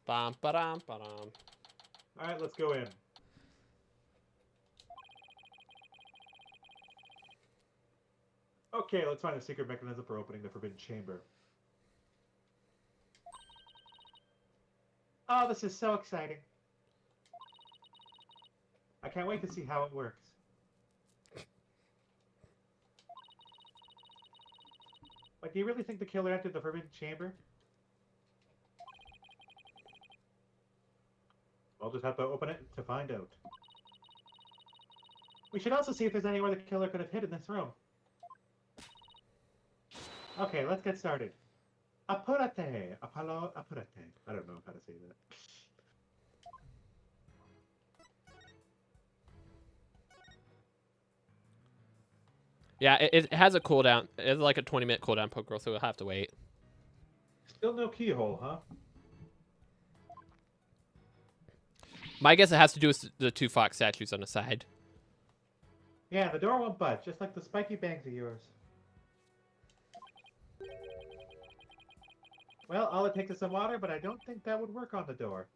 Bum, ba-dum, ba-dum. Alright, let's go in. Okay, let's find a secret mechanism for opening the Forbidden Chamber. Oh, this is so exciting. I can't wait to see how it works. Like, do you really think the killer entered the Forbidden Chamber? I'll just have to open it to find out. We should also see if there's anywhere the killer could have hid in this room. Okay, let's get started. Apurate. Apollo apurate. I don't know how to say that. Yeah, it has a cooldown. It's like a 20-minute cooldown, Pokeball, so we'll have to wait. Still no keyhole, huh? My guess it has to do with the 2 fox statues on the side. Yeah, the door won't budge, just like the spiky bangs of yours. Well, all it takes is some water, but I don't think that would work on the door.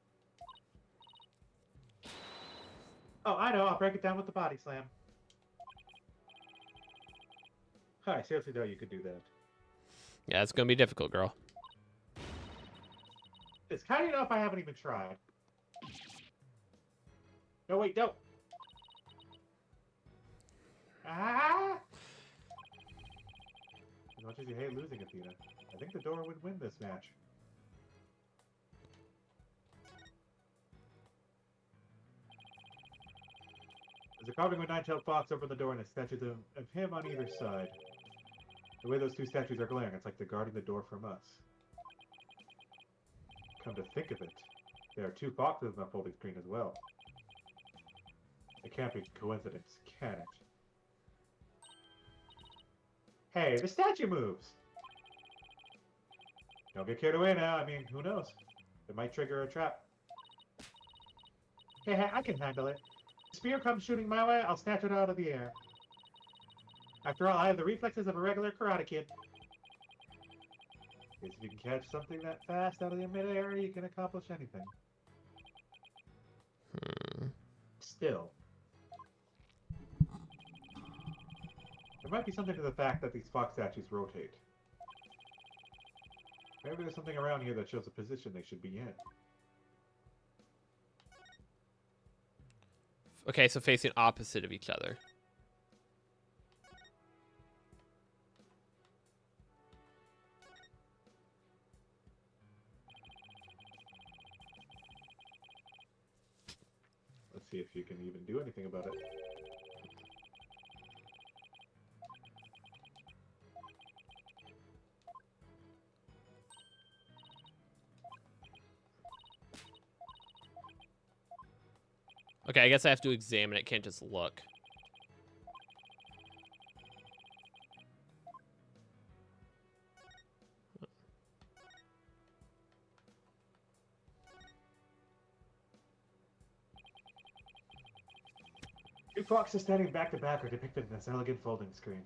Oh, I know. I'll break it down with the body slam. I seriously thought you could do that. Yeah, it's gonna be difficult, girl. How do you know if I haven't even tried? No, wait, don't. Ah! As much as you hate losing, Athena, I think the door would win this match. There's a carving of a nine-tailed fox over the door and a statue of him on either side. The way those two statues are glaring, it's like they're guarding the door from us. Come to think of it, there are 2 foxes on the folding screen as well. It can't be coincidence, can it? Hey, the statue moves! Don't get carried away now. I mean, who knows? It might trigger a trap. Hey, I can handle it. If the spear comes shooting my way, I'll snatch it out of the air. After all, I have the reflexes of a regular Karate Kid. Guess if you can catch something that fast out of the mid-air, you can accomplish anything. Still. There might be something to the fact that these fox statues rotate. Maybe there's something around here that shows the position they should be in. Okay, so facing opposite of each other. Let's see if you can even do anything about it. Okay, I guess I have to examine it. Can't just look. Two foxes standing back to back are depicted in this elegant folding screen.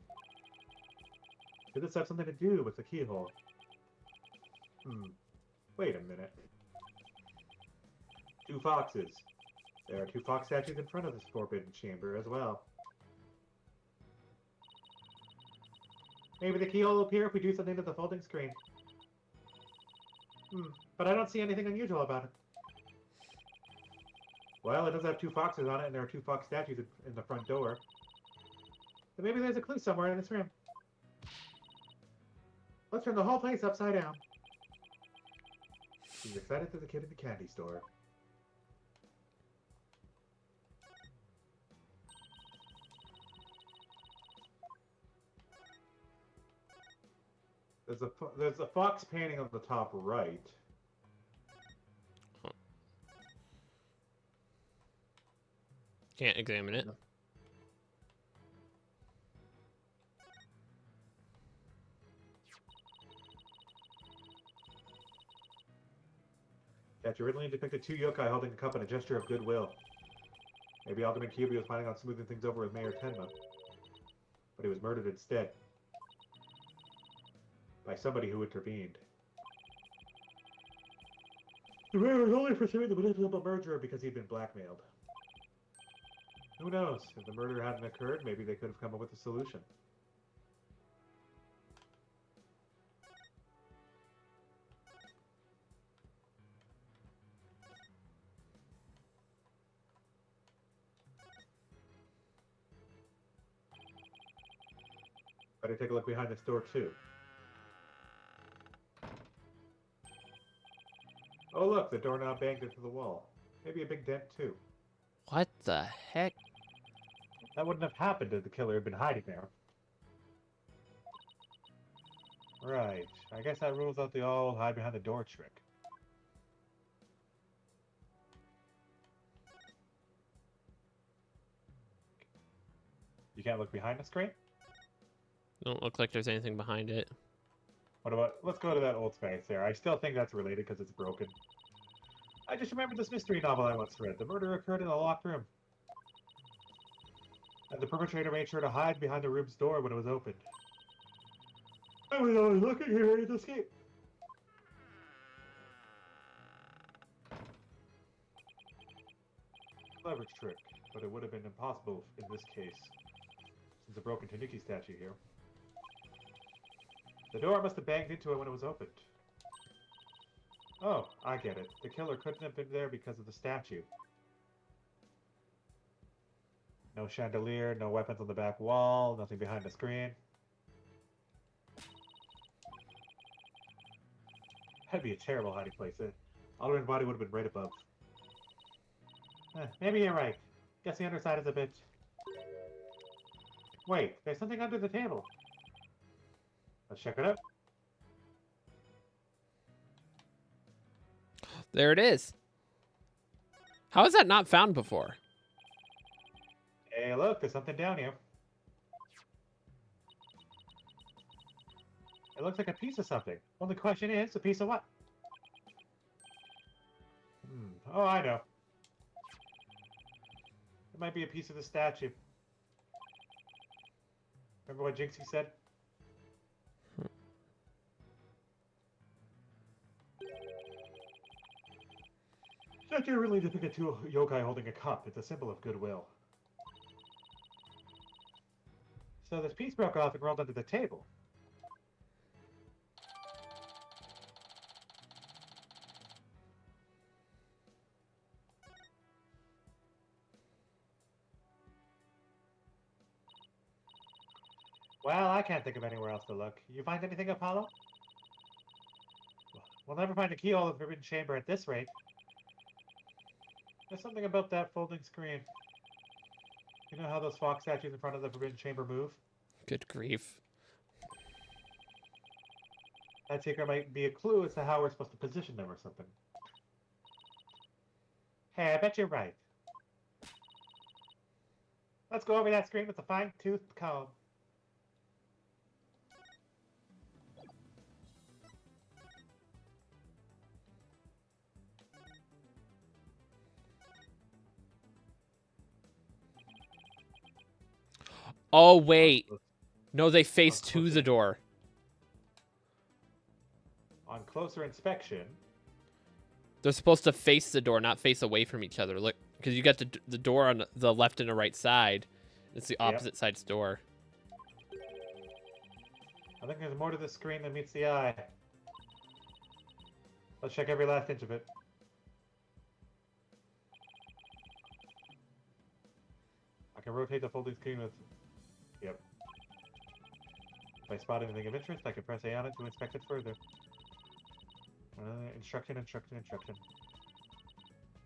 Could this have something to do with the keyhole? Wait a minute. 2 foxes. There are 2 fox statues in front of this forbidden chamber as well. Maybe the keyhole will appear if we do something to the folding screen. But I don't see anything unusual about it. Well, it does have 2 foxes on it, and there are 2 fox statues in the front door. So maybe there's a clue somewhere in this room. Let's turn the whole place upside down. She's excited as a kid in the candy store. There's a fox painting on the top right. Can't examine it. Statue originally depicted 2 yokai holding a cup in a gesture of goodwill. Maybe Alderman Kyubi was planning on smoothing things over with Mayor Tenma. But he was murdered instead. By somebody who intervened. The mayor was only pursuing the municipal murderer because he'd been blackmailed. Who knows? If the murder hadn't occurred, maybe they could have come up with a solution. Better take a look behind this door, too. Oh, look, the doorknob banged into the wall. Maybe a big dent, too. What the heck? That wouldn't have happened if the killer had been hiding there. Right. I guess that rules out the all hide behind the door trick. You can't look behind the screen? Don't look like there's anything behind it. What about... Let's go to that old space there. I still think that's related because it's broken. I just remembered this mystery novel I once read. The murder occurred in a locked room. And the perpetrator made sure to hide behind the room's door when it was opened. I was always looking here ready to escape. Clever trick, but it would have been impossible in this case, since a broken Tanuki statue here. The door must have banged into it when it was opened. Oh, I get it. The killer couldn't have been there because of the statue. No chandelier, no weapons on the back wall, nothing behind the screen. That'd be a terrible hiding place. Alderman's body would have been right above. Maybe you're right. Guess the underside is a bit... Wait, there's something under the table. Let's check it out. There it is. How is that not found before? Hey, look, there's something down here. It looks like a piece of something. Well, the question is, a piece of what? Oh, I know. It might be a piece of the statue. Remember what Jinxie said? Statue really depicted two yokai holding a cup. It's a symbol of goodwill. So this piece broke off and rolled under the table. Well, I can't think of anywhere else to look. You find anything, Apollo? We'll never find a keyhole in the Forbidden Chamber at this rate. There's something about that folding screen. You know how those fox statues in front of the Forbidden Chamber move? Good grief. That secret might be a clue as to how we're supposed to position them or something. Hey, I bet you're right. Let's go over that screen with a fine-toothed comb. Oh, wait. No, they face On to closer- the door. On closer inspection, They're supposed to face the door, not face away from each other. Look, because you got the door on the left and the right side. It's the opposite side's door. I think there's more to this screen than meets the eye. Let's check every last inch of it. I can rotate the folding screen with... Yep. If I spot anything of interest, I can press A on it to inspect it further. Instruction.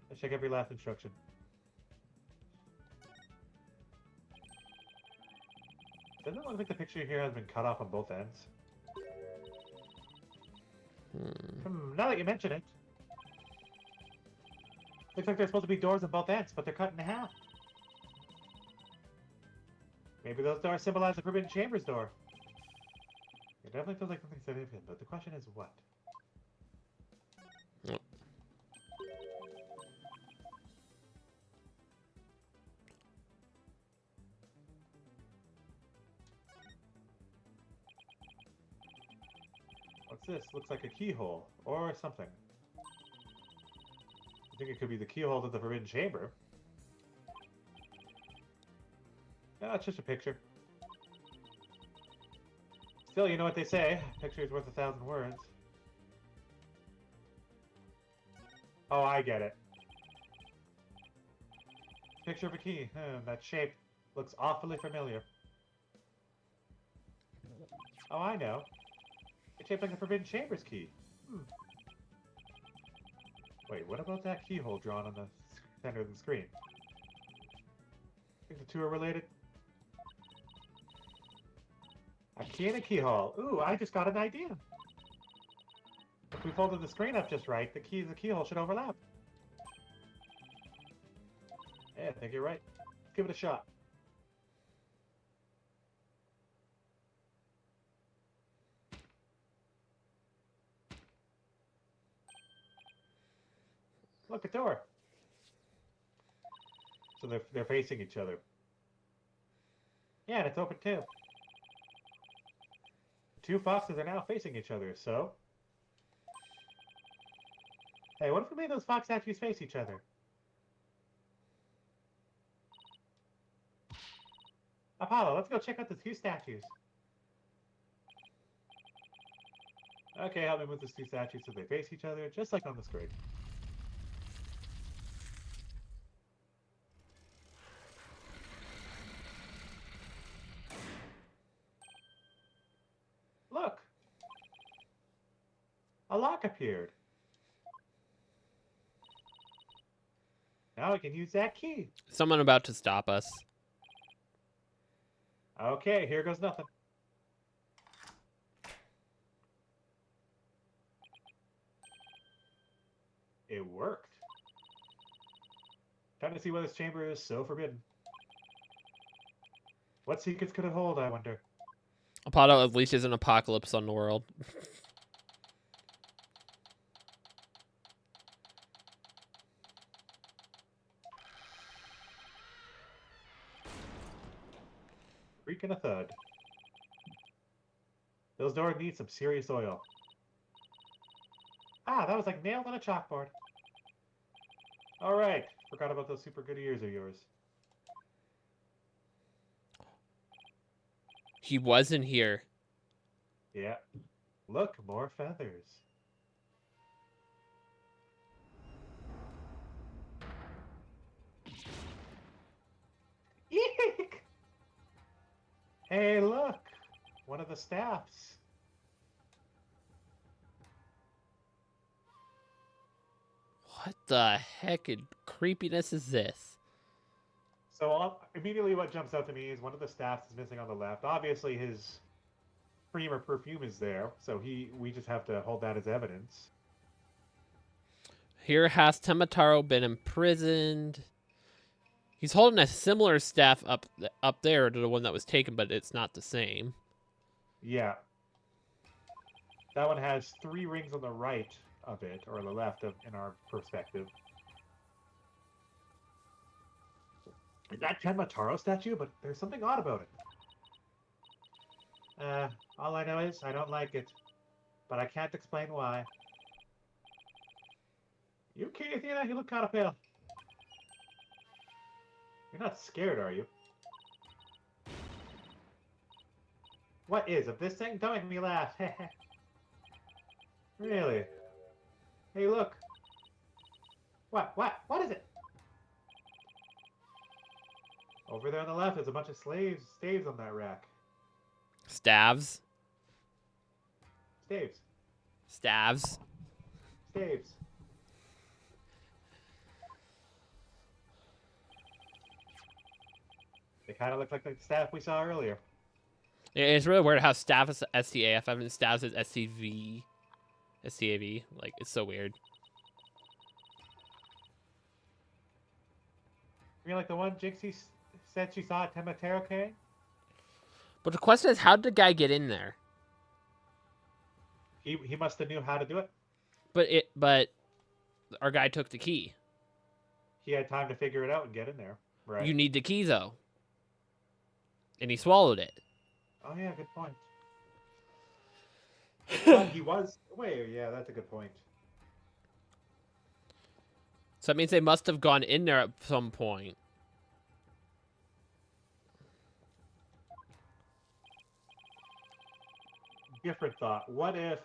Let's check every last instruction. Doesn't it look like the picture here has been cut off on both ends? Now that you mention it. Looks like there's supposed to be doors on both ends, but they're cut in half. Maybe those doors symbolize the Forbidden Chamber's door. It definitely feels like something significant, but the question is what? What's this? Looks like a keyhole, or something. I think it could be the keyhole to the Forbidden Chamber. No, it's just a picture. Still, you know what they say. A picture is worth 1,000 words. Oh, I get it. Picture of a key. That shape looks awfully familiar. Oh, I know. It's shaped like the Forbidden Chamber's key. Wait, what about that keyhole drawn on the center of the screen? Think the two are related? A key and a keyhole. Ooh, I just got an idea. If we folded the screen up just right, the key and the keyhole should overlap. Yeah, I think you're right. Let's give it a shot. Look, a door. So they're facing each other. Yeah, and it's open too. Two foxes are now facing each other, so... Hey, what if we made those fox statues face each other? Apollo, let's go check out the two statues. Okay, help me move these two statues so they face each other, just like on the screen. Look! A lock appeared. Now we can use that key. Someone about to stop us. Okay, here goes nothing. It worked. Time to see why this chamber is so forbidden. What secrets could it hold, I wonder? Apollo unleashes an apocalypse on the world. Creak and a thud. Those doors need some serious oil. Ah, that was like nailed on a chalkboard. Alright, forgot about those super good ears of yours. He wasn't here. Yeah. Look, more feathers. Eek! Hey, look! One of the staffs. What the heck in creepiness is this? So immediately what jumps out to me is one of the staffs is missing on the left. Obviously his cream or perfume is there, so we just have to hold that as evidence. Here has Temataro been imprisoned. He's holding a similar staff up there to the one that was taken, but it's not the same. Yeah. That one has 3 rings on the right of it, or the left of in our perspective. Is that Temataro statue? But there's something odd about it. All I know is I don't like it. But I can't explain why. You okay, Athena? You look kind of pale. You're not scared, are you? What is of this thing? Don't make me laugh. Really? Hey, look. What is it? Over there on the left, there's a bunch of staves on that rack. Staves? Staves. Staves? Staves. They kind of look like the staff we saw earlier. Yeah, it's really weird how staff is STAF and staves is STV. STAV. Like, it's so weird. You mean like the one Jixie said she saw at Temataro carrying? But the question is, how did the guy get in there? He must have knew how to do it. But our guy took the key. He had time to figure it out and get in there. Right. You need the key, though. And he swallowed it. Oh, yeah, good point. But he was... Wait, yeah, that's a good point. So that means they must have gone in there at some point. Different thought. What if...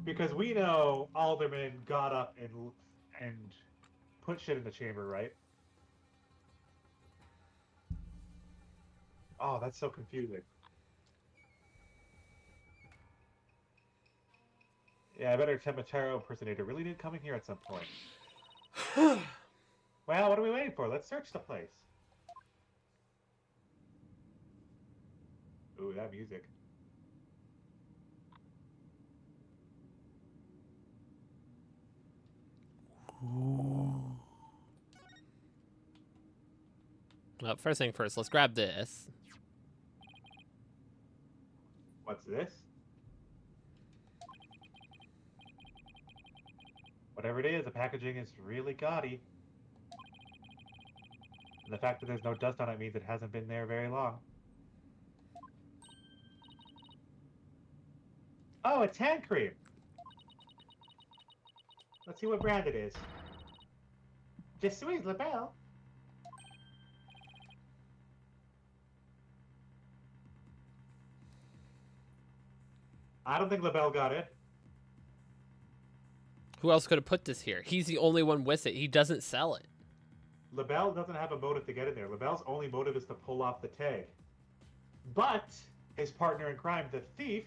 Because we know Alderman got up and put shit in the chamber, right? Oh, that's so confusing. Yeah, I bet our Temataro impersonator really did come in here at some point. Well, what are we waiting for? Let's search the place. Ooh, that music. Well, first thing first, let's grab this. What's this? Whatever it is, the packaging is really gaudy. And the fact that there's no dust on it means it hasn't been there very long. Oh, it's hand cream. Let's see what brand it is. Je suis Labelle. I don't think Labelle got it. Who else could have put this here? He's the only one with it. He doesn't sell it. Labelle doesn't have a motive to get in there. Labelle's only motive is to pull off the tag. But his partner in crime, the thief,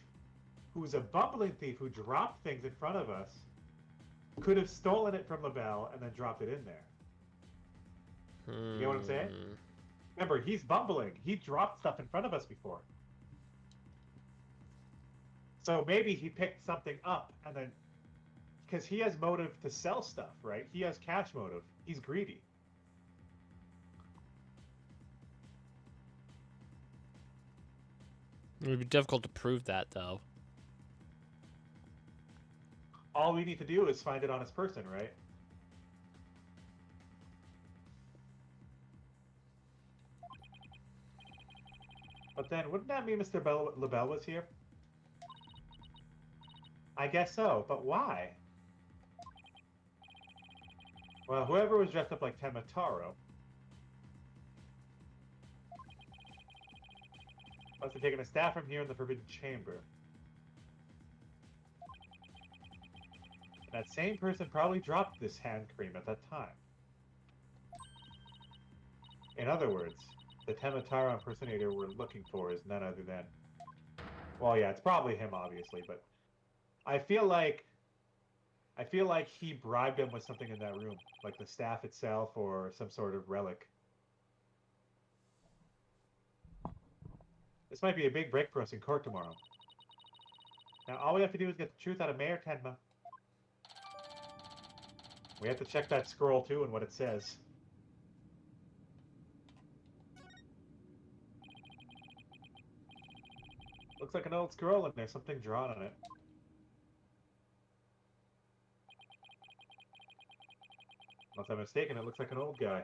who's a bumbling thief who dropped things in front of us, could have stolen it from Labelle and then dropped it in there. You get what I'm saying? Remember, he's bumbling. He dropped stuff in front of us before. So maybe he picked something up and then... Because he has motive to sell stuff, right? He has cash motive. He's greedy. It would be difficult to prove that, though. All we need to do is find it on his person, right? But then, wouldn't that mean Mr. Labelle was here? I guess so, but why? Well, whoever was dressed up like Temataro must have taken a staff from here in the Forbidden Chamber. And that same person probably dropped this hand cream at that time. In other words, the Temataro impersonator we're looking for is none other than... Well, yeah, it's probably him, obviously, but... I feel like he bribed him with something in that room, like the staff itself or some sort of relic. This might be a big break for us in court tomorrow. Now, all we have to do is get the truth out of Mayor Tenma. We have to check that scroll, too, and what it says. Looks like an old scroll, and there's something drawn on it. Unless I'm mistaken, it looks like an old guy.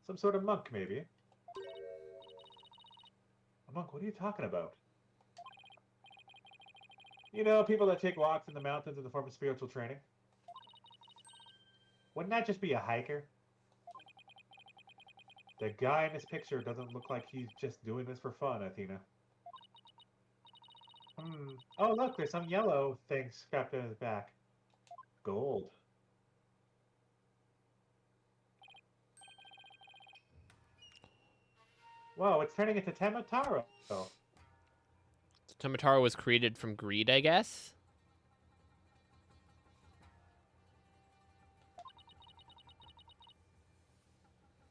Some sort of monk, maybe. A monk? What are you talking about? You know, people that take walks in the mountains in the form of spiritual training. Wouldn't that just be a hiker? The guy in this picture doesn't look like he's just doing this for fun, Athena. Oh, look, there's some yellow thing strapped in his back. Gold. Whoa, it's turning into Temataro. Temataro was created from greed, I guess?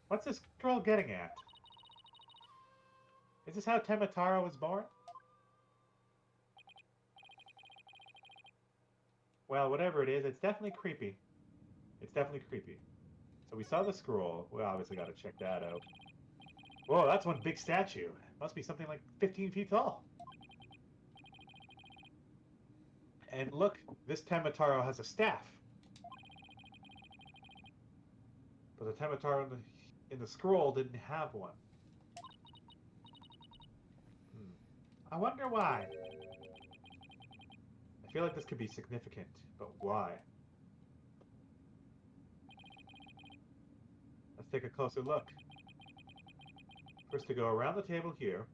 What's this girl getting at? Is this how Temataro was born? Well, whatever it is, it's definitely creepy. It's definitely creepy. So we saw the scroll. We obviously got to check that out. Whoa, that's one big statue. Must be something like 15 feet tall. And look, this Temataro has a staff. But the Temataro in the scroll didn't have one. I wonder why. I feel like this could be significant, but why? take a closer look. First to go around the table here.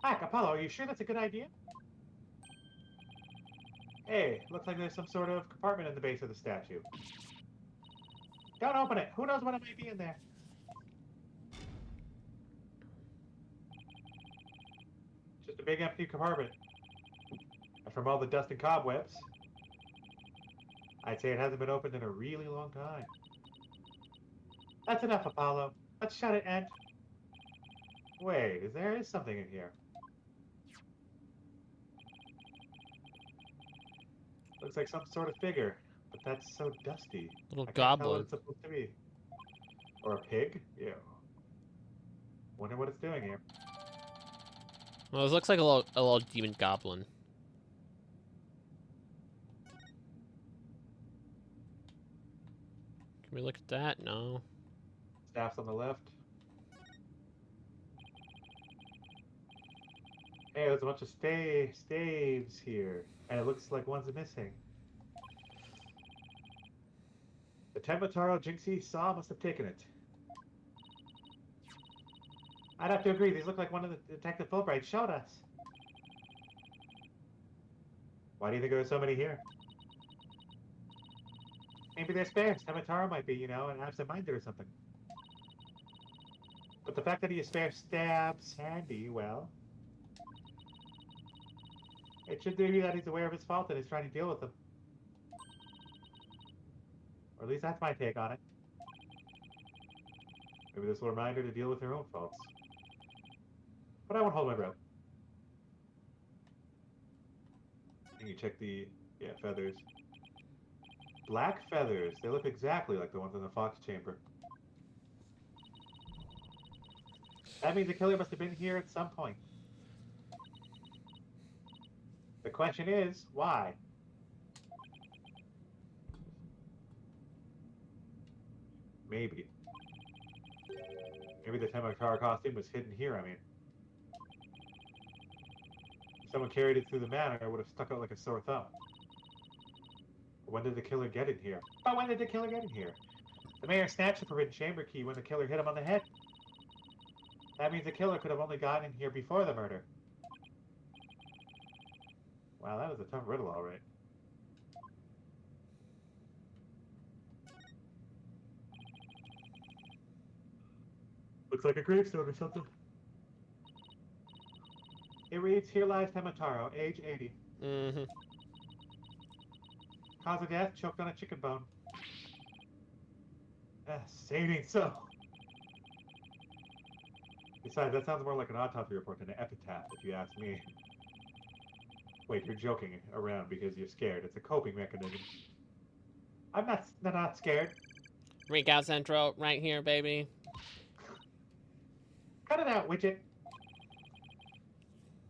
Hi, Apollo, are you sure that's a good idea? Hey, looks like there's some sort of compartment in the base of the statue. Don't open it. Who knows what it might be in there? Just a big empty compartment. And from all the dust and cobwebs, I'd say it hasn't been opened in a really long time. That's enough, Apollo. Let's shut it and... Wait, there is something in here. Looks like some sort of figure, but that's so dusty. Little I can't tell what goblin. it's supposed to be. Or a pig? Ew. Wonder what it's doing here. Well, it looks like a little demon goblin. Can we look at that? No. Staff's on the left. Hey, there's a bunch of staves here. And it looks like one's missing. The Temataro Jinxie saw must have taken it. I'd have to agree, these look like one of the Detective Fulbright showed us. Why do you think there are so many here? Maybe they're spares. Temataro might be, you know, an absent-minded or something. But the fact that he spare stabs Sandy, well... It should be that he's aware of his fault and is trying to deal with them. Or at least that's my take on it. Maybe this will remind her to deal with her own faults. But I won't hold my breath. And you check the... yeah, feathers. Black feathers. They look exactly like the ones in the fox chamber. That means the killer must have been here at some point. The question is, why? Maybe. Maybe the Temataro costume was hidden here, I mean. If someone carried it through the manor, it would have stuck out like a sore thumb. But when did the killer get in here? But when did the killer get in here? The mayor snatched the forbidden chamber key when the killer hit him on the head. That means the killer could have only gotten in here before the murder. Wow, that was a tough riddle, all right. Looks like a gravestone or something. It reads, "Here lies Temataro, age 80. Mm-hmm. Cause of death, choked on a chicken bone." Saving so. Besides, that sounds more like an autopsy report than an epitaph, if you ask me. Wait, you're joking around because you're scared. It's a coping mechanism. I'm not scared. Freak out central, right here, baby. Cut it out, widget.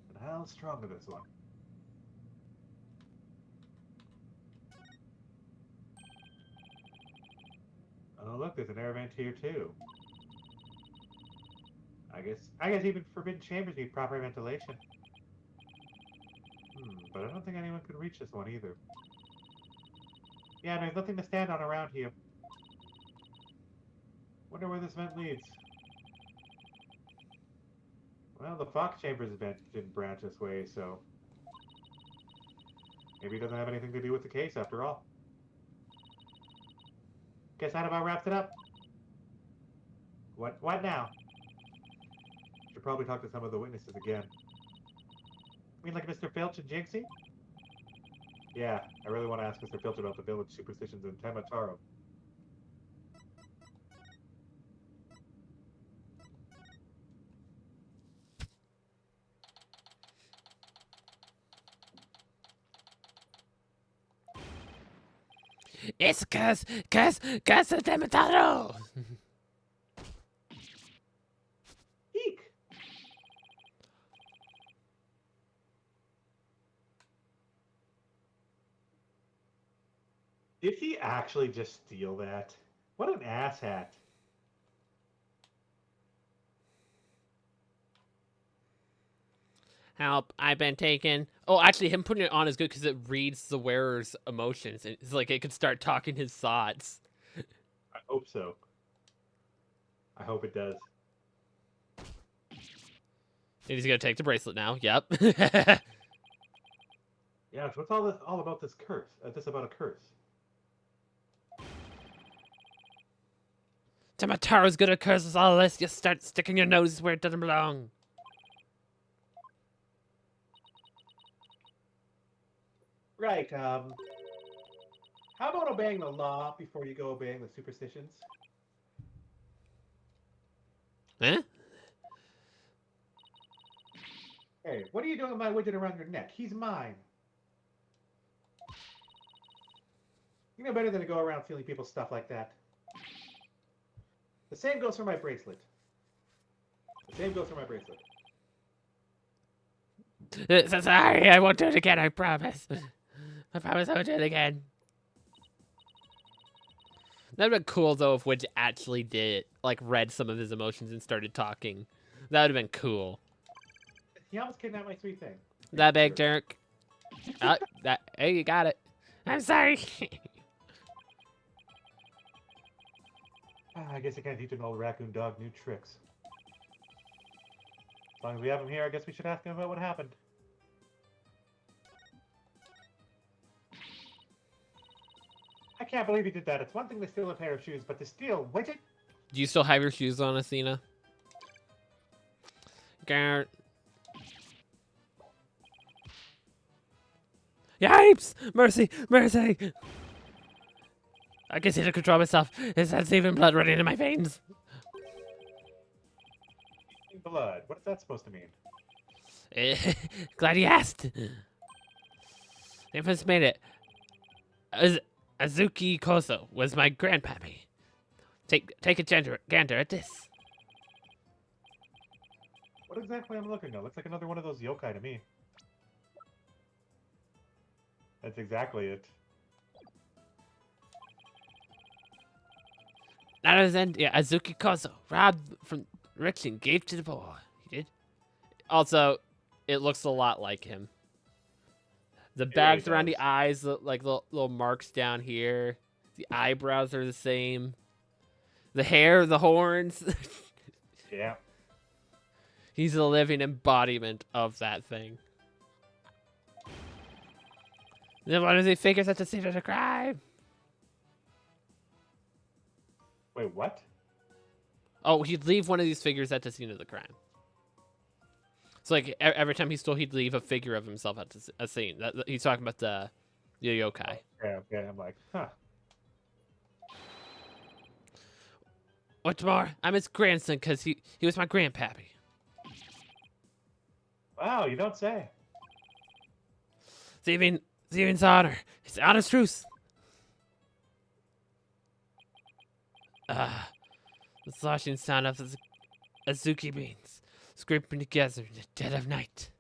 And how strong is this one? Oh, look, there's an air vent here too. I guess even forbidden chambers need proper ventilation. But I don't think anyone could reach this one either. Yeah, there's nothing to stand on around here. Wonder where this vent leads. Well, the Fox Chambers vent didn't branch this way, so... maybe it doesn't have anything to do with the case after all. Guess that about wraps it up. What now? Should probably talk to some of the witnesses again. I mean, like Mr. Filch and Jinxie? Yeah, I really want to ask Mr. Filch about the village superstitions in Temataro. It's cause of Temataro! Eek! Did he actually just steal that? What an asshat. Help, I've been taken. Oh, actually, him putting it on is good because it reads the wearer's emotions. And it's like it could start talking his thoughts. hope so. I hope it does. He's gonna take the bracelet now. Yep. Yeah, so what's all about this curse? This about a curse? Tamataro's gonna curse us all unless you start sticking your nose where it doesn't belong. Right. How about obeying the law before you go obeying the superstitions? Huh? Hey, what are you doing with my widget around your neck? He's mine. You know better than to go around stealing people's stuff like that. The same goes for my bracelet. The same goes for my bracelet. So sorry, I won't do it again, I promise. I promise I won't do it again. That'd have been cool, though, if Widget actually did it. Like, read some of his emotions and started talking. That would have been cool. He almost kidnapped my sweet thing. That big jerk. Hey, you got it. I'm sorry. I guess I can't teach an old raccoon dog new tricks. As long as we have him here, I guess we should ask him about what happened. I can't believe he did that. It's one thing to steal a pair of shoes, but to steal Widget? Do you still have your shoes on, Athena? Garrett. Yipes! Mercy! Mercy! I can see to control myself. It's that even blood running in my veins. Blood. What is that supposed to mean? Glad you asked. They first made it. Azuki Koso was my grandpappy. Take a gander at this. What exactly am I looking at? Looks like another one of those yokai to me. That's exactly it. That was end. Yeah, Azuki Koso robbed from rich and gave to the poor. He did. Also, it looks a lot like him. The bags really around the does. eyes, like little marks down here. The eyebrows are the same. The hair, the horns. Yeah. He's a living embodiment of that thing. Then why does he figure such a scene as a crime? Wait, what? Oh, he'd leave one of these figures at the scene of the crime. So like every time he stole, he'd leave a figure of himself at a scene. He's talking about the yokai. Okay. I'm like, huh. What's more, I'm his grandson because he was my grandpappy. Wow, you don't say. Steven's honor. It's honest truth. The sloshing sound of the Azuki beans scraping together in the dead of night.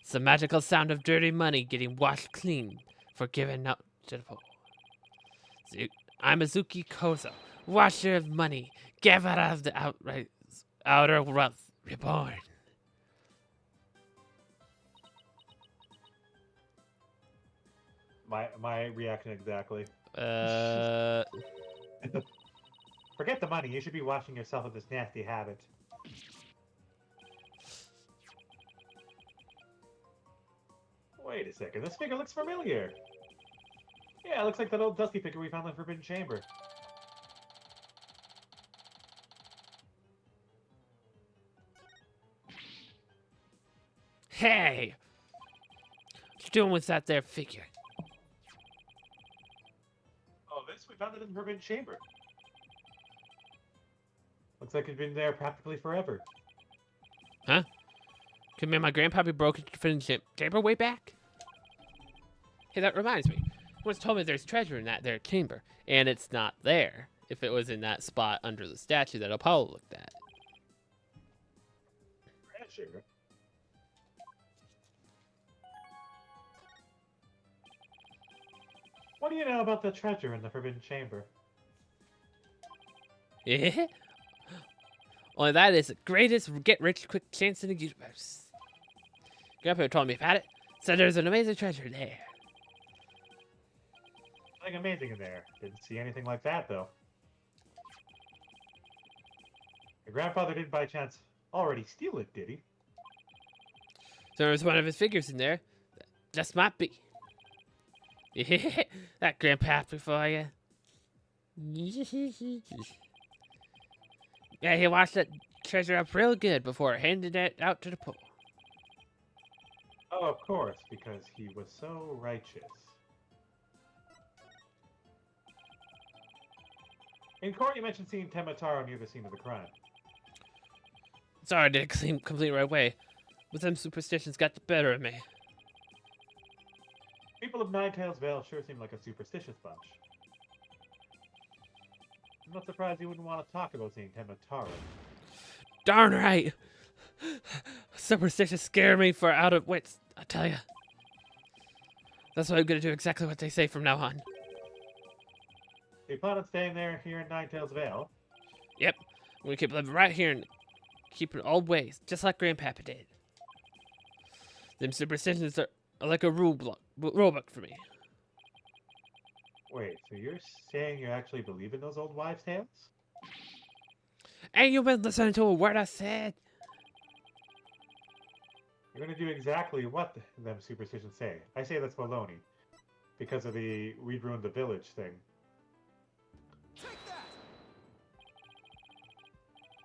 It's the magical sound of dirty money getting washed clean for giving out to the poor. I'm Azuki Koso, washer of money, giver of the outer wealth, reborn. My reaction exactly. Forget the money. You should be washing yourself of this nasty habit. Wait a second. This figure looks familiar. Yeah, it looks like that old Dusty figure we found in the Forbidden Chamber. Hey! What you doing with that there figure? Oh, this? We found it in the Forbidden Chamber. Looks like it's been there practically forever. Huh? Come here, my grandpappy broke into the Forbidden Chamber way back? Hey, that reminds me. Once told me there's treasure in that there chamber, and it's not there. If it was in that spot under the statue that Apollo looked at. Treasure? What do you know about the treasure in the Forbidden Chamber? Yeah? Only that is the greatest get-rich-quick chance in the universe. Grandpa told me about it. Said there's an amazing treasure there. Nothing amazing in there. Didn't see anything like that, though. Your grandfather didn't by chance already steal it, did he? So there's one of his figures in there. Just might be. That grandpappy for you. Yeah, he washed that treasure up real good before handing it out to the poor. Oh, of course, because he was so righteous. In court, you mentioned seeing Temataro near the scene of the crime. Sorry, I didn't complete right way. But them superstitions got the better of me. People of Ninetails Vale sure seem like a superstitious bunch. I'm not surprised you wouldn't want to talk about seeing Temataro. Darn right! Superstitions scare me for out of wits, I tell ya. That's why I'm gonna do exactly what they say from now on. You plan on staying there here in Ninetails Vale? Yep, I'm gonna keep living right here and keeping old ways, just like Grandpapa did. Them superstitions are like a rule book for me. Wait, so you're saying you actually believe in those old wives' tales? Ain't you been listening to a word I said? You're gonna do exactly what them superstitions say. I say that's baloney. Because of the we ruined the village thing.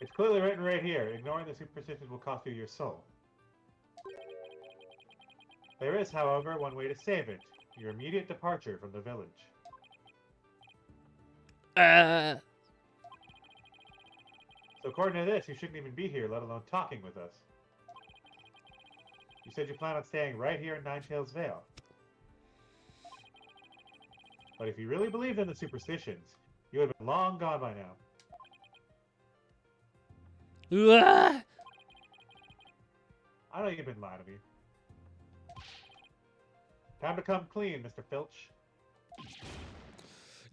It's clearly written right here. Ignoring the superstitions will cost you your soul. There is, however, one way to save it. Your immediate departure from the village. So according to this, you shouldn't even be here, let alone talking with us. You said you plan on staying right here in Ninetails Vale. But if you really believed in the superstitions, you would have been long gone by now. I know you've been lying to me. Time to come clean, Mr. Filch.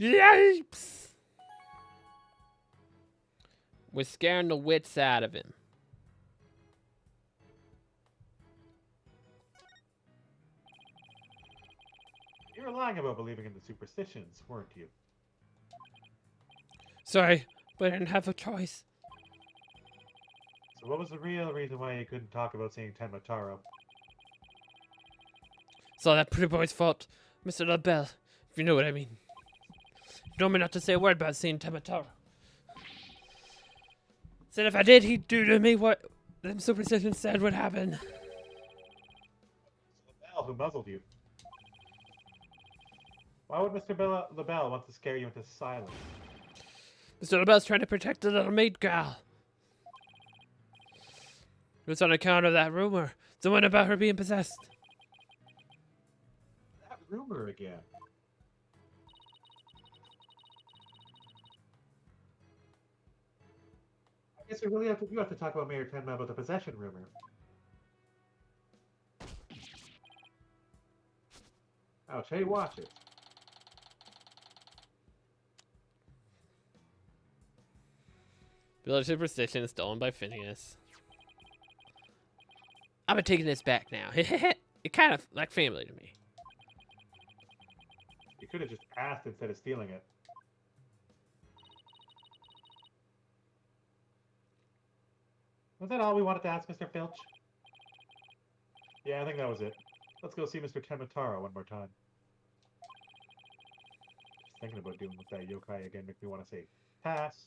Yipes! We're scaring the wits out of him. You were lying about believing in the superstitions, weren't you? Sorry, but I didn't have a choice. So what was the real reason why you couldn't talk about seeing Tenmataro? It's all that pretty boy's fault, Mr. LaBelle, if you know what I mean. You told me not to say a word about seeing Temataro. Said if I did, he'd do to me what them superstitions said would happen. LaBelle who muzzled you. Why would Mr. LaBelle want to scare you into silence? Mr. LaBelle's trying to protect the little maid gal. It was on account of that rumor. The one about her being possessed. That rumor again. I guess you have to talk about Mayor Tenma about the possession rumor. Ouch, hey, watch it. Village superstition stolen by Phineas. I'm taking this back now. It kind of like family to me. You could have just asked instead of stealing it. Was that all we wanted to ask, Mr. Filch? Yeah, I think that was it. Let's go see Mr. Temataro one more time. Just thinking about dealing with that yokai again makes me want to say, pass.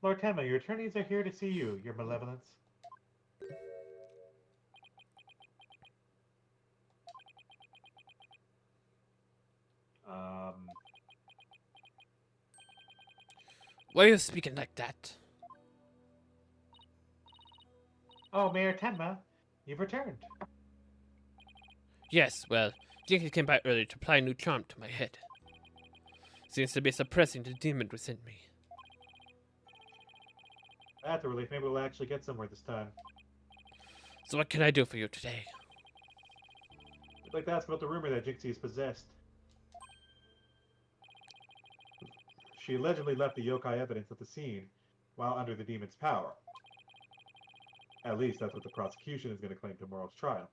Lord Tenma, your attorneys are here to see you, your malevolence. Why are you speaking like that? Oh, Mayor Tenma, you've returned. Yes, well, Jinky came by earlier to apply a new charm to my head. Seems to be suppressing the demon within me. That's a relief. Maybe we'll actually get somewhere this time. So what can I do for you today? I'd like to ask about the rumor that Jinxie is possessed. she allegedly left the yokai evidence at the scene while under the demon's power. At least that's what the prosecution is going to claim tomorrow's trial.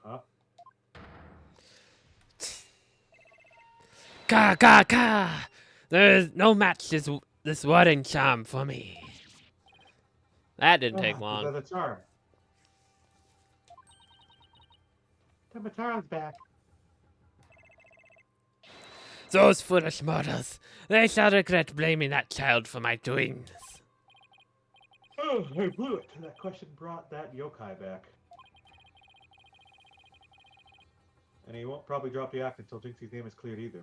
Huh? Ka ka ka! There is no match this wooden charm for me. That didn't take The long. leather charm. Tamataro's back. Those foolish mortals. They shall regret blaming that child for my doings. Oh, I blew it. That question brought that yokai back. And he won't probably drop the act until Jinxie's name is cleared either.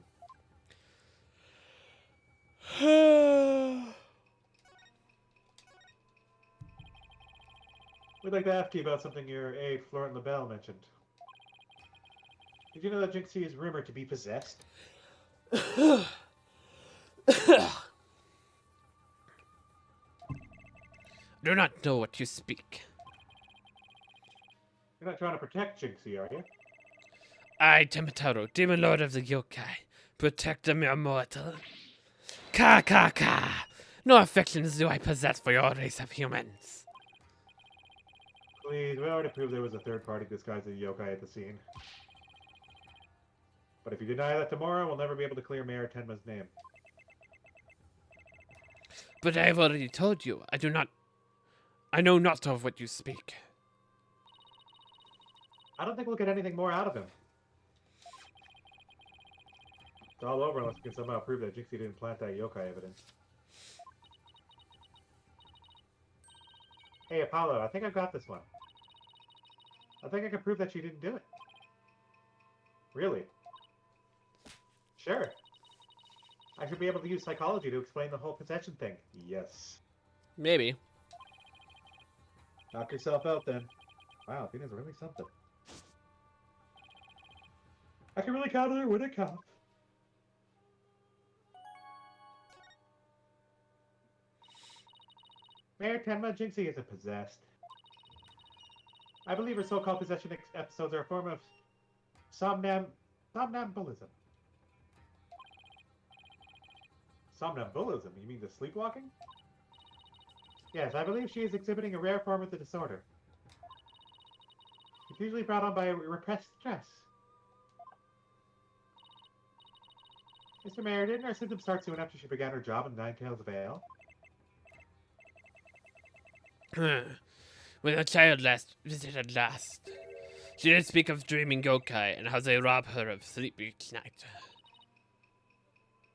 We'd like to ask you about something your aide, Florent LaBelle, mentioned. Did you know that Jinxie is rumored to be possessed? Do not know what you speak. You're not trying to protect Jinxie, are you? I, Temataro, demon lord of the yokai, protect the mere mortal. Ka ka ka! No affections do I possess for your race of humans. Please, we already proved there was a third party disguised as a yokai at the scene. But if you deny that tomorrow, we'll never be able to clear Mayor Tenma's name. But I have already told you, I know not of what you speak. I don't think we'll get anything more out of him. It's all over unless we can somehow prove that Jinxie didn't plant that yokai evidence. Hey, Apollo, I think I've got this one. I think I can prove that she didn't do it. Really? Sure. I should be able to use psychology to explain the whole possession thing. Yes. Maybe. Knock yourself out then. Wow, Athena's really something. I can really counter her with a cough. Mayor Tenma, Jinxie isn't possessed. I believe her so-called possession episodes are a form of somnambulism. Somnambulism? You mean the sleepwalking? Yes, I believe she is exhibiting a rare form of the disorder. It's usually brought on by repressed stress. Mr. Mayor, didn't her symptoms start soon after she began her job in Ninetales Vale? When the child visited last, she did speak of dreaming yokai and how they rob her of sleep each night.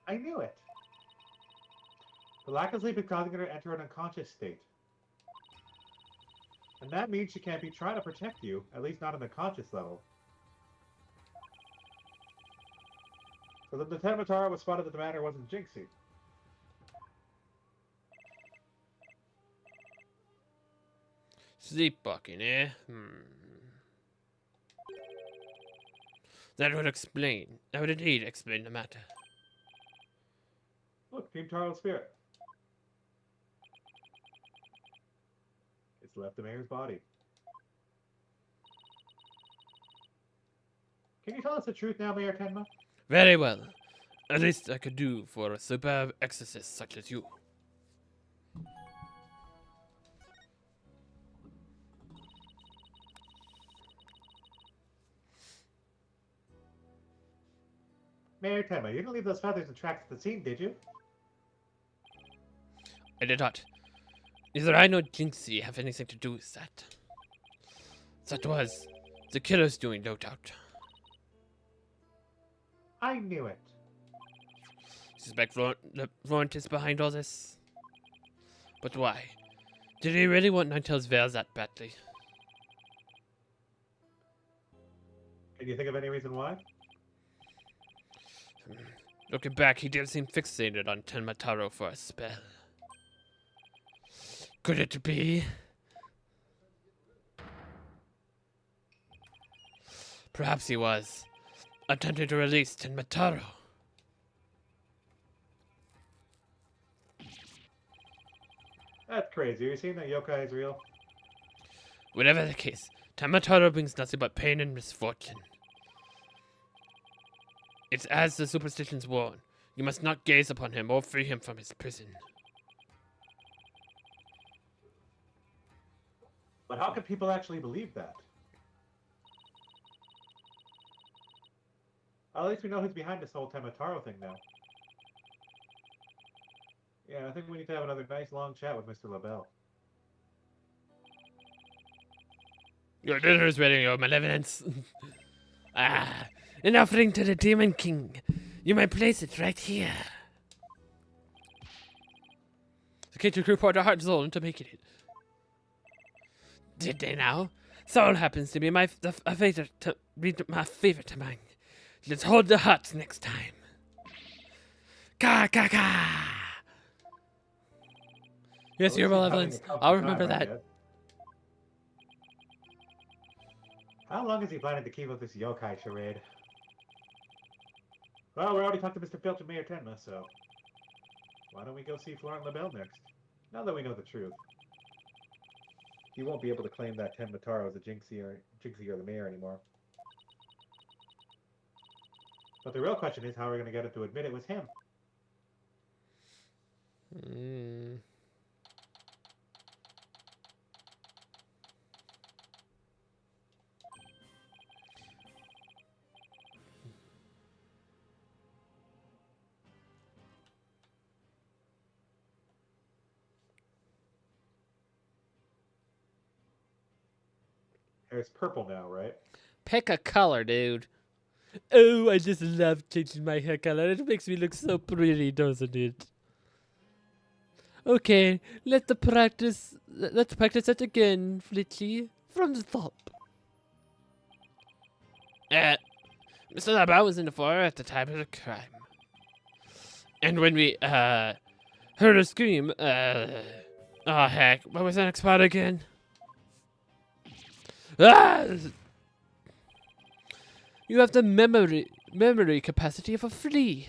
I knew it. The lack of sleep is causing her to enter an unconscious state. And that means she can't be trying to protect you, at least not on the conscious level. So the Tematara was spotted that the matter wasn't Jinxie. Sleepwalking, eh? That would indeed explain the matter. Look, Team Charles Spirit. It's left the mayor's body. Can you tell us the truth now, Mayor Tenma? Very well. At least I could do for a superb exorcist such as you. Mayor Tenma, you didn't leave those feathers and tracks at the scene, did you? I did not. Neither I nor Jinxie have anything to do with that. That was the killer's doing, no doubt. I knew it. Suspect Florent is behind all this? But why? Did he really want Ninetales Vale that badly? Can you think of any reason why? Looking back, he did seem fixated on Tenmataro for a spell. Could it be? Perhaps he was attempting to release Tenmataro. That's crazy. Are you saying that yokai is real? Whatever the case, Tamataro brings nothing but pain and misfortune. It's as the superstitions warn. You must not gaze upon him or free him from his prison. But how can people actually believe that? At least we know who's behind this whole Tamataro thing now. Yeah, I think we need to have another nice long chat with Mr. LaBelle. Your dinner is ready, your malevolence. An offering to the Demon King. You may place it right here. The kitchen crew poured their heart and soul into making it. Did they now? Soul happens to be my favorite to mine. Let's hold the hearts next time. Ka ka ka! Yes, your malevolence. I'll remember that. How long is he planning to keep up this yokai charade? Well, we already talked to Mr. Filch and Mayor Tenma, so why don't we go see Florent LaBelle next? Now that we know the truth. He won't be able to claim that Tamataro is a Jinxie or the mayor anymore. But the real question is how we're going to get him to admit it was him. Hair's purple now, right? Pick a color, dude. Oh, I just love changing my hair color. It makes me look so pretty, doesn't it? Okay, let's practice it again, Flitchy. From the top. Mr. LaBelle was in the fire at the time of the crime. And when we, heard her scream, oh heck, what was the next part again? Ah! You have the memory capacity of a flea.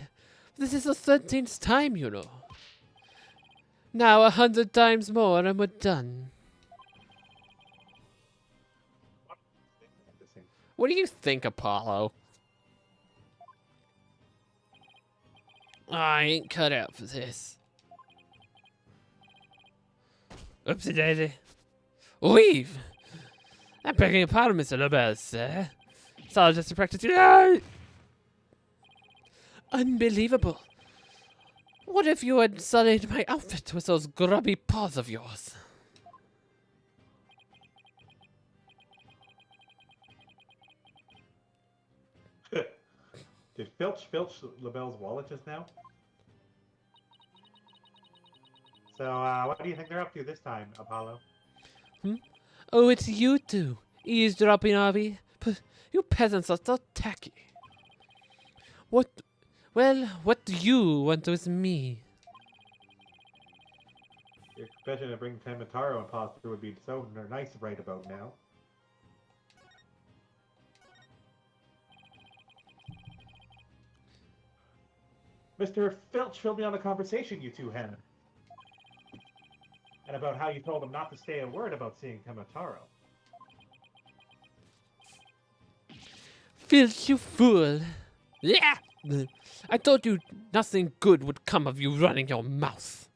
This is the 13th time, you know. Now 100 times more and we're done. What do you think, Apollo? I ain't cut out for this. Oopsie daisy. Leave! I'm begging your pardon, Mr. LaBelle, sir. It's all just a practice. No! Unbelievable. What if you had sullied my outfit with those grubby paws of yours? Did Filch LaBelle's wallet just now? So, what do you think they're up to this time, Apollo? Oh, it's you two. Eavesdropping, Avi. You peasants are so tacky. What do you want with me? Your confession to bring Tamataro imposter would be so nice right about now. Mr. Filch filled me on the conversation you two had. And about how you told him not to say a word about seeing Tamataro. Filch, you fool. Yeah! I told you nothing good would come of you running your mouth.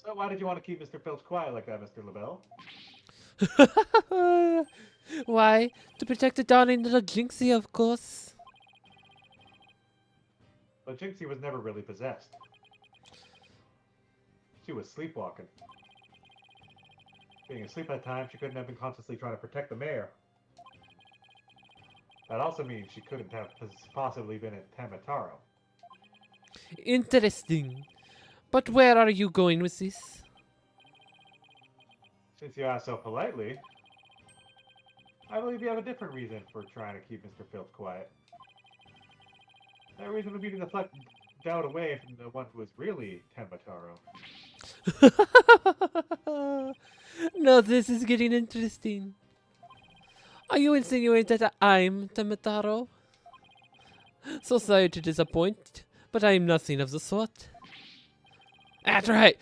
So why did you want to keep Mr. Filch quiet like that, Mr. LaBelle? Why? To protect the darling little Jinxie, of course. But Jinxie was never really possessed. She was sleepwalking. Being asleep at times, she couldn't have been consciously trying to protect the mayor. That also means she couldn't have possibly been at Tamataro. Interesting. But where are you going with this? Since you asked so politely, I believe you have a different reason for trying to keep Mr. Filch quiet. That reason would be to deflect doubt away from the one who was really Tamataro. Now this is getting interesting. Are you insinuating that I'm Tamataro? So sorry to disappoint, but I am nothing of the sort. That's right.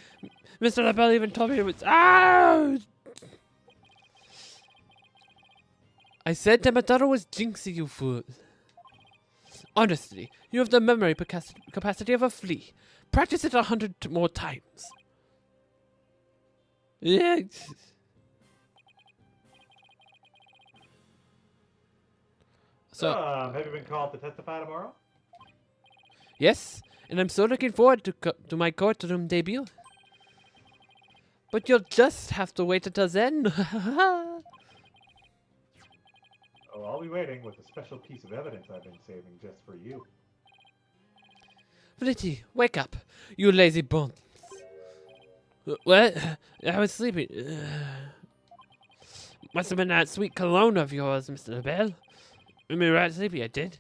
Mr. LaBelle even told me it was. Ah! I said Tamataro was Jinxie, you fool. Honestly, you have the memory capacity of a flea. Practice it 100 more times. Yeah. So, have you been called to testify tomorrow? yes, and I'm so looking forward to my courtroom debut. But you'll just have to wait until then. Oh, I'll be waiting with a special piece of evidence I've been saving just for you. Flitty, wake up, you lazy bones. What? I was sleeping. Must have been that sweet cologne of yours, Mr. LaBelle. Made me right sleepy, I did.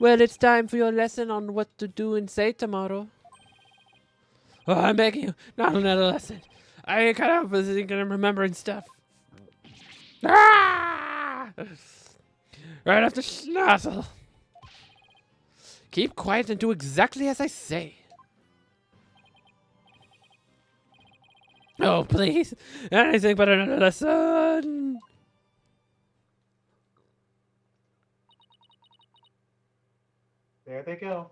Well, it's time for your lesson on what to do and say tomorrow. Oh, I'm begging you, not another lesson. I ain't cut out for thinking and remembering stuff. Ah! Right after Schnozzle. Keep quiet and do exactly as I say. Oh, please. Anything but another lesson. There they go.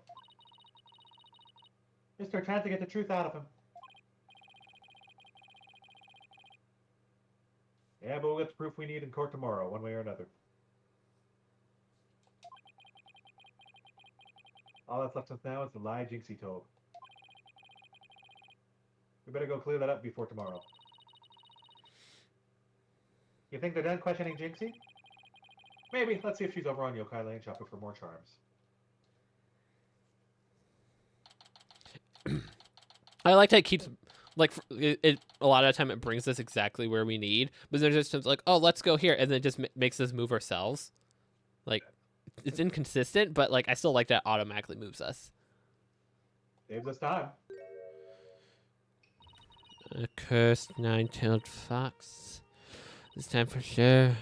Mister trying to get the truth out of him. Yeah, but we'll get the proof we need in court tomorrow, one way or another. All that's left us now is the lie Jinxie told. We better go clear that up before tomorrow. You think they're done questioning Jinxie? Maybe. Let's see if she's over on Yokai Lane shopping for more charms. I like that it keeps, like, a lot of the time it brings us exactly where we need, but there's just like, oh, let's go here, and then it just makes us move ourselves. Like, it's inconsistent, but, like, I still like that it automatically moves us. Saves us time. A cursed nine-tailed fox. This time for sure.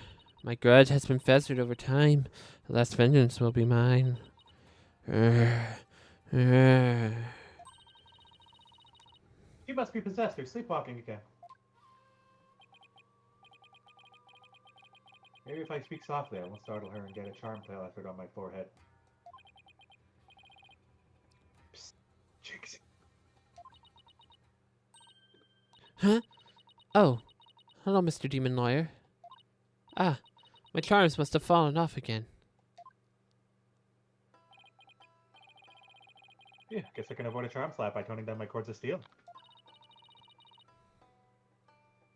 My grudge has been festered over time. The last vengeance will be mine. She must be possessed or sleepwalking again. Maybe if I speak softly, I won't startle her and get a charm plastered on my forehead. Psst, Jinxie. Huh? Oh. Hello, Mr. Demon Lawyer. Ah, my charms must have fallen off again. Yeah, guess I can avoid a charm slap by toning down my cords of steel.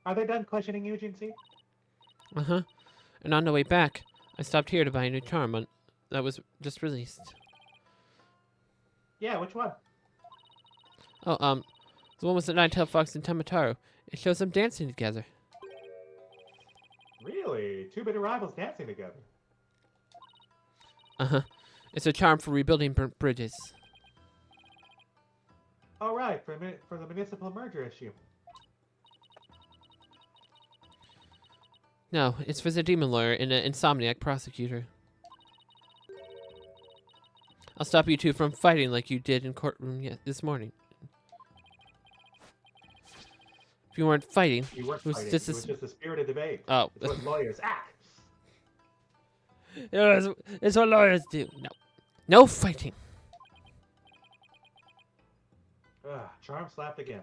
Are they done questioning you, Jinxie? Uh-huh. And on the way back, I stopped here to buy a new charm that was just released. Yeah, which one? Oh, the one with the nine-tailed fox and Tamataro. It shows them dancing together. Really? Two bitter rivals dancing together. Uh-huh. It's a charm for rebuilding burnt bridges. Oh, right, for the municipal merger issue. No, it's for the demon lawyer and an insomniac prosecutor. I'll stop you two from fighting like you did in courtroom this morning. If you weren't fighting, We weren't it was fighting. just It was just a spirited debate. Oh. It's what lawyers act. It's what lawyers do. No. No fighting. Charm slapped again.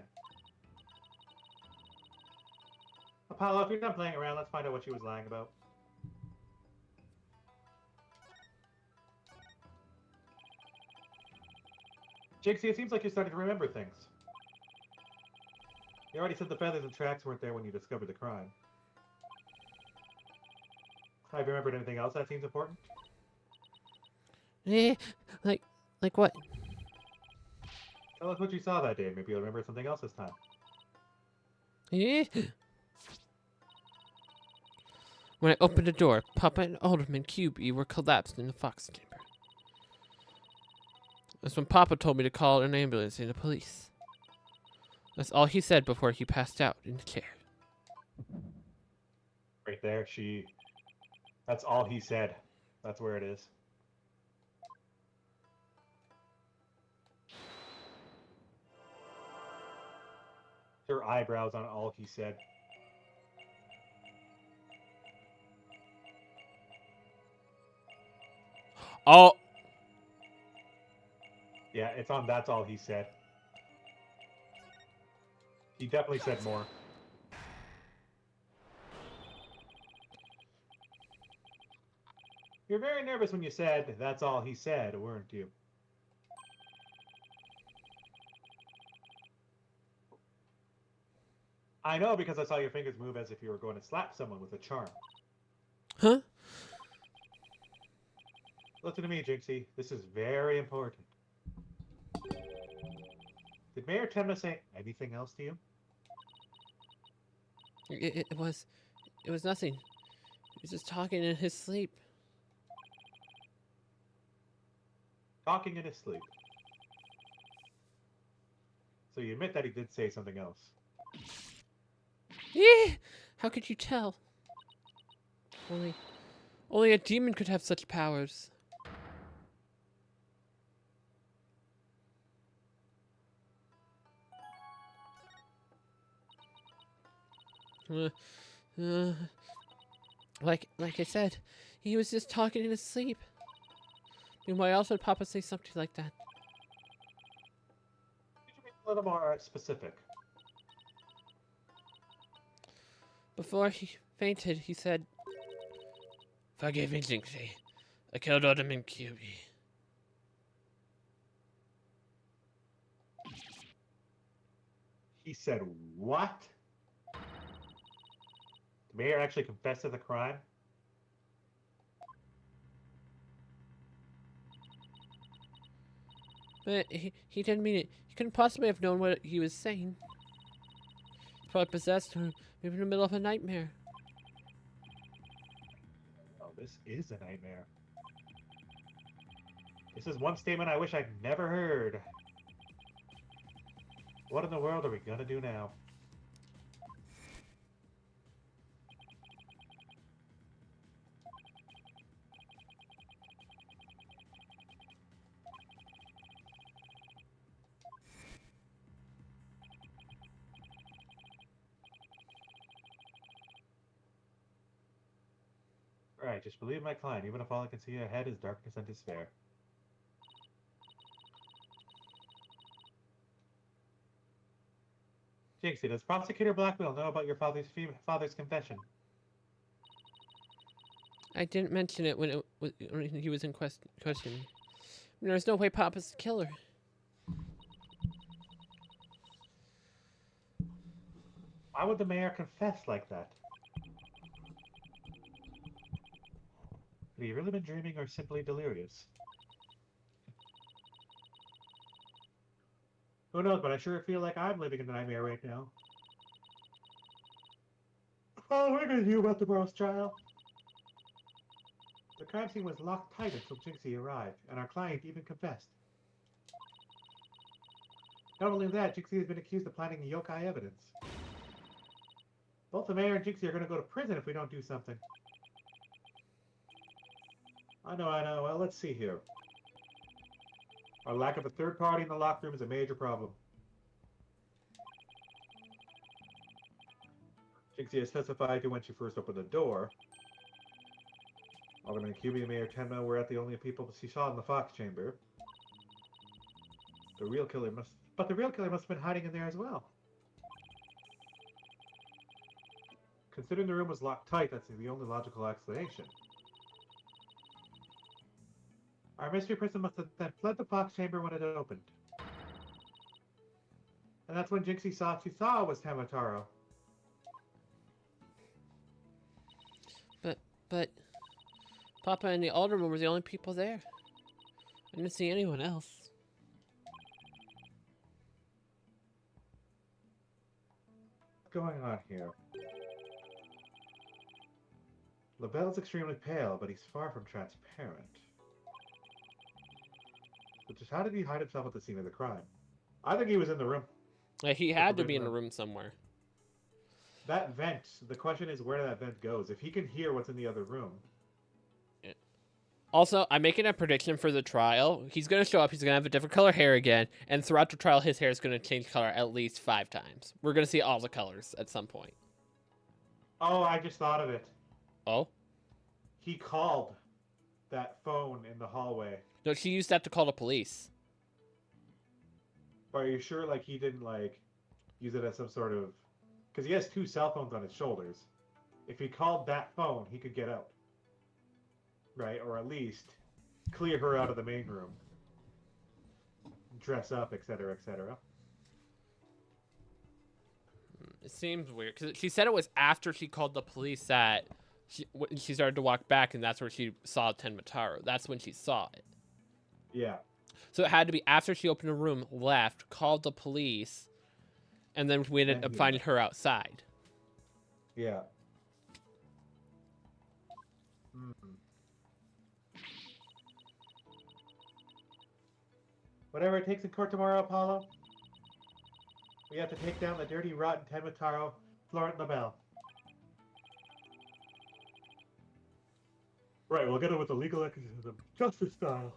Apollo, if you're done playing around, let's find out what she was lying about. Jinxie, it seems like you're starting to remember things. You already said the feathers and tracks weren't there when you discovered the crime. Have you remembered anything else that seems important? Like what? Tell us what you saw that day. Maybe you'll remember something else this time. When I opened the door, Papa and Alderman QB were collapsed in the fox chamber. That's when Papa told me to call an ambulance and the police. That's all he said before he passed out in the chair. Right there, that's all he said. That's where it is. Her eyebrows on all he said. Oh, Yeah, it's on that's all he said. He definitely said more. You're very nervous when you said that's all he said, weren't you? I know because I saw your fingers move as if you were going to slap someone with a charm. huh? Listen to me, Jinxie. This is very important. Did Mayor Temna say anything else to you? It was nothing. He was just talking in his sleep. Talking in his sleep. So you admit that he did say something else. Yeah. How could you tell? Only a demon could have such powers. Uh, uh, like I said, he was just talking in his sleep. I mean, why else would Papa say something like that? Could you be a little more specific? Before he fainted, he said, "Forgive me, Jinxie. I killed Alderman QB." He said what? The mayor actually confessed to the crime? But he didn't mean it. He couldn't possibly have known what he was saying. He probably possessed or maybe in the middle of a nightmare. Oh, this is a nightmare. This is one statement I wish I'd never heard. What in the world are we gonna do now? Alright, just believe my client, even if all I can see ahead is darkness and despair. Jinxie, does Prosecutor Blackwell know about your father's confession? I didn't mention it when he was in question. I mean, there's no way Papa's the killer. Why would the mayor confess like that? Had he really been dreaming or simply delirious? Who knows, but I sure feel like I'm living in a nightmare right now. Oh, we're gonna hear about tomorrow's trial. The crime scene was locked tight until Jinxie arrived, and our client even confessed. Not only that, Jinxie has been accused of planting the yokai evidence. Both the mayor and Jinxie are gonna go to prison if we don't do something. I know. Well, let's see here. Our lack of a third party in the locked room is a major problem. Jinxie has testified to when she first opened the door. Alderman QB and Mayor Tenma were the only people she saw in the Fox chamber. The real killer must have been hiding in there as well. Considering the room was locked tight, that's the only logical explanation. Our mystery person must have then fled the Fox chamber when it opened. And that's when Jinxie saw was Tamataro. But Papa and the alderman were the only people there. I didn't see anyone else. What's going on here? LaBelle's extremely pale, but he's far from transparent. But just how did he hide himself at the scene of the crime? I think he was in the room. He had to be in the room somewhere. That vent, the question is where that vent goes. If he can hear what's in the other room. Also, I'm making a prediction for the trial. He's going to show up. He's going to have a different color hair again. And throughout the trial, his hair is going to change color at least 5 times. We're going to see all the colors at some point. Oh, I just thought of it. Oh? He called that phone in the hallway. No, she used that to call the police. But are you sure, like, he didn't, like, use it as some sort of... Because he has 2 cell phones on his shoulders. If he called that phone, he could get out. Right? Or at least clear her out of the main room. Dress up, etc., etc. It seems weird. Because she said it was after she called the police that she started to walk back, and that's where she saw Tenmataro. That's when she saw it. Yeah. So it had to be after she opened a room, left, called the police, and then we ended up finding her outside. Yeah. Whatever it takes in court tomorrow, Apollo. We have to take down the dirty, rotten Tenmataro, Florent LaBelle. Right, we'll get it with the legal exorcism, justice style.